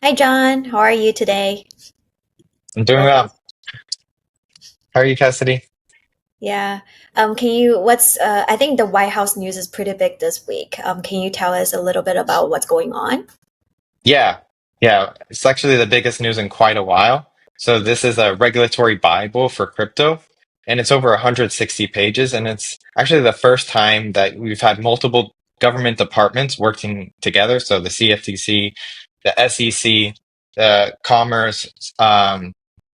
Hi, John. How are you today? I'm doing well. How are you, Cassidy? Yeah. Can you, I think the White House news is pretty big this week. Can you tell us a little bit about what's going on? Yeah, yeah. It's actually the biggest news in quite a while. So this is a regulatory Bible for crypto, and it's over 160 pages, and it's actually the first time that we've had multiple government departments working together. So the CFTC, the SEC, the Commerce,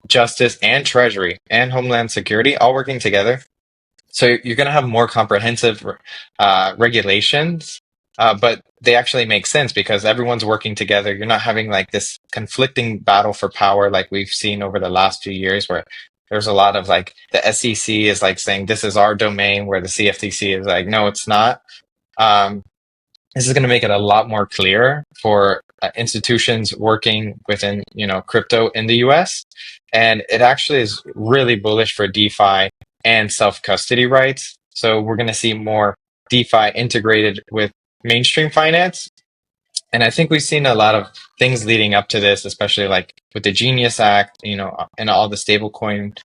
Justice, and Treasury, and Homeland Security all working together. So you're going to have more comprehensive regulations, but they actually make sense because everyone's working together. You're not having like this conflicting battle for power like we've seen over the last few years, where there's a lot of like the SEC is like saying this is our domain, where the CFTC is like, no, it's not. Um, this is going to make it a lot more clear for institutions working within, crypto in the US. And it actually is really bullish for DeFi and self-custody rights. So we're going to see more DeFi integrated with mainstream finance. And I think we've seen a lot of things leading up to this, especially like with the Genius Act, and all the stablecoin,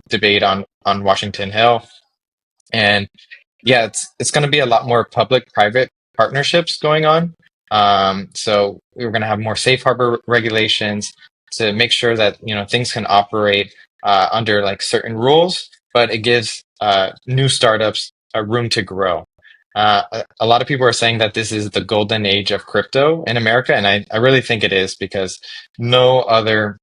debate on Washington Hill. And yeah, it's going to be a lot more public-private partnerships going on. So we're going to have more safe harbor regulations to make sure that things can operate under like certain rules, but it gives new startups a room to grow. A lot of people are saying that this is the golden age of crypto in America, and I really think it is because no other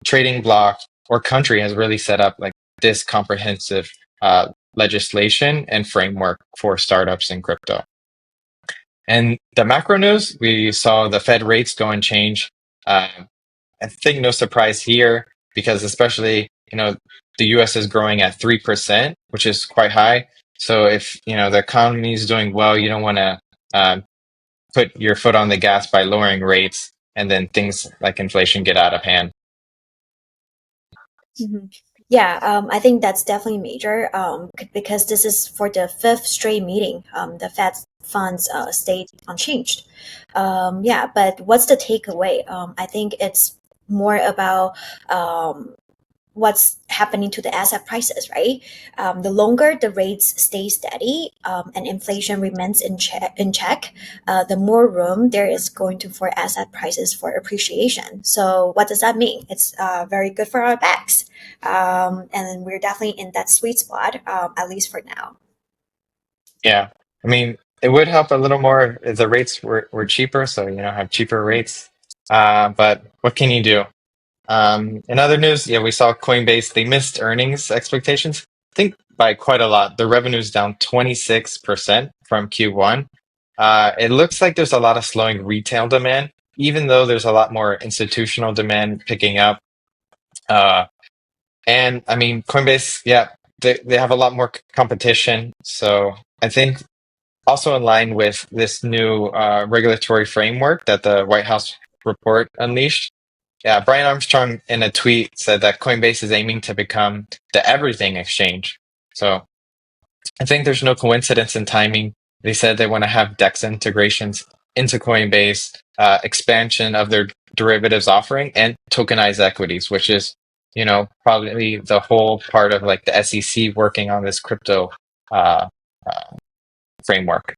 trading block or country has really set up like this comprehensive legislation and framework for startups in crypto. And the macro news, we saw the Fed rates go and change. I think no surprise here because especially, the US is growing at 3%, which is quite high. So if, the economy is doing well, you don't want to put your foot on the gas by lowering rates and then things like inflation get out of hand. Mhm. Yeah, I think that's definitely major because this is for the fifth straight meeting. The Fed funds stayed unchanged. Yeah, but what's the takeaway? I think it's more about what's happening to the asset prices, right? The longer the rates stay steady and inflation remains in check, the more room there is going to for asset prices for appreciation. So what does that mean? It's very good for our backs. And we're definitely in that sweet spot, at least for now. Yeah. I mean, it would help a little more if the rates were cheaper, so have cheaper rates. But what can you do? In other news, yeah, we saw Coinbase, they missed earnings expectations, I think by quite a lot. The revenue's down 26% from Q1. It looks like there's a lot of slowing retail demand, even though there's a lot more institutional demand picking up. Uh, and I mean, Coinbase, yeah, they have a lot more competition. So I think also in line with this new regulatory framework that the White House report unleashed. Yeah, Brian Armstrong in a tweet said that Coinbase is aiming to become the everything exchange. So I think there's no coincidence in timing. They said they want to have DEX integrations into Coinbase, expansion of their derivatives offering, and tokenized equities, which is, probably the whole part of like the SEC working on this crypto uh, uh, framework.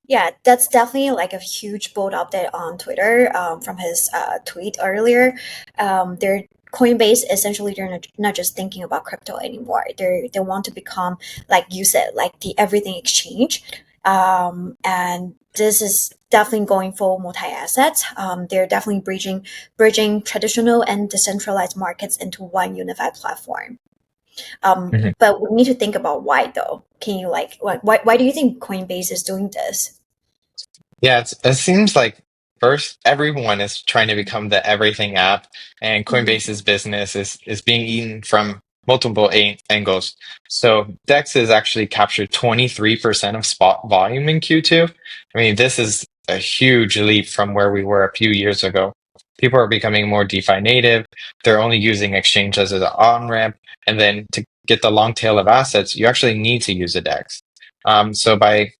Yeah, that's definitely like a huge bold update on Twitter from his tweet earlier. They're Coinbase essentially they're not just thinking about crypto anymore. They want to become, like you said, like the everything exchange. And this is definitely going for multi assets. They're definitely bridging traditional and decentralized markets into one unified platform. But we need to think about why though. Can you like why do you think Coinbase is doing this? Yeah, it seems like first everyone is trying to become the everything app, and Mhm. Coinbase's business is being eaten from multiple angles. So DEX has actually captured 23% of spot volume in Q2. I mean, this is a huge leap from where we were a few years ago. People are becoming more DeFi native. They're only using exchange as an on-ramp, and then to get the long tail of assets, you actually need to use a DEX. So by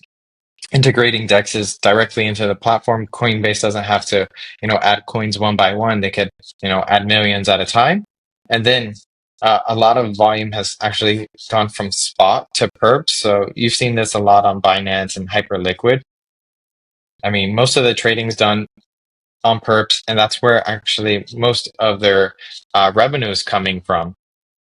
integrating DEXs directly into the platform. Coinbase doesn't have to, add coins one by one. They could, add millions at a time. And then a lot of volume has actually gone from spot to perps. So you've seen this a lot on Binance and Hyperliquid. I mean, most of the trading's done on perps, and that's where actually most of their revenue is coming from.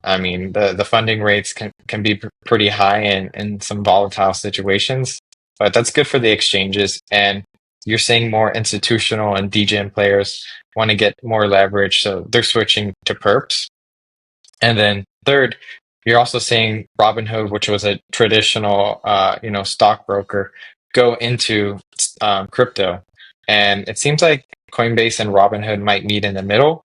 I mean, the funding rates can be pretty high in some volatile situations, but that's good for the exchanges. And you're seeing more institutional and DGen players want to get more leverage, so they're switching to perps. And then third, you're also seeing Robinhood, which was a traditional, stockbroker, go into crypto. And it seems like Coinbase and Robinhood might meet in the middle,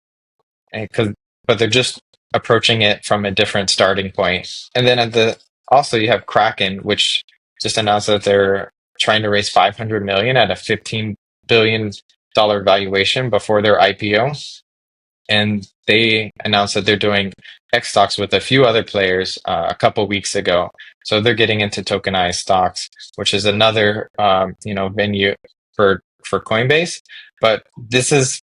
but they're just approaching it from a different starting point. And then also you have Kraken, which just announced that they're trying to raise 500 million at a $15 billion valuation before their IPO. And they announced that they're doing X stocks with a few other players a couple weeks ago. So they're getting into tokenized stocks, which is another venue for Coinbase. But this is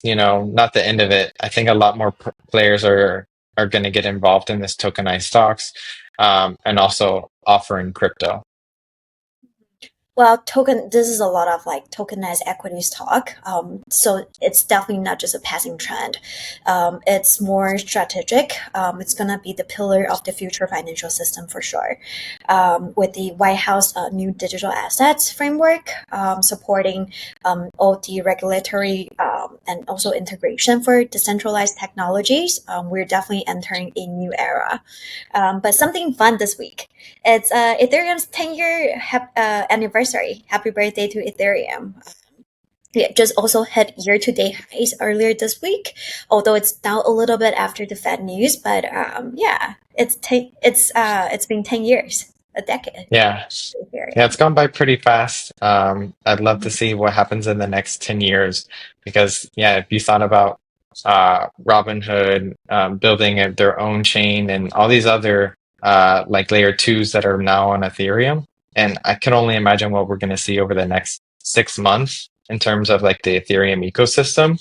not the end of it. I think a lot more players are going to get involved in this tokenized stocks, and also offering crypto. Well, this is a lot of like tokenized equities talk. So it's definitely not just a passing trend. It's more strategic. It's going to be the pillar of the future financial system for sure. With the White House new digital assets framework, supporting all the regulatory and also integration for decentralized technologies, we're definitely entering a new era. But something fun this week. It's Ethereum's 10-year anniversary. Happy birthday to Ethereum. It just also hit year-to-date highs earlier this week, although it's now a little bit after the Fed news. But it's been 10 years, a decade. Yeah, it's gone by pretty fast. I'd love to see what happens in the next 10 years because, if you thought about Robinhood building their own chain and all these other like layer twos that are now on Ethereum. And I can only imagine what we're going to see over the next 6 months in terms of like the Ethereum ecosystem.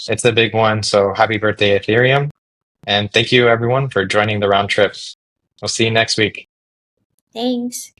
It's a big one. So happy birthday, Ethereum. And thank you everyone for joining the round trip. We'll see you next week. Thanks.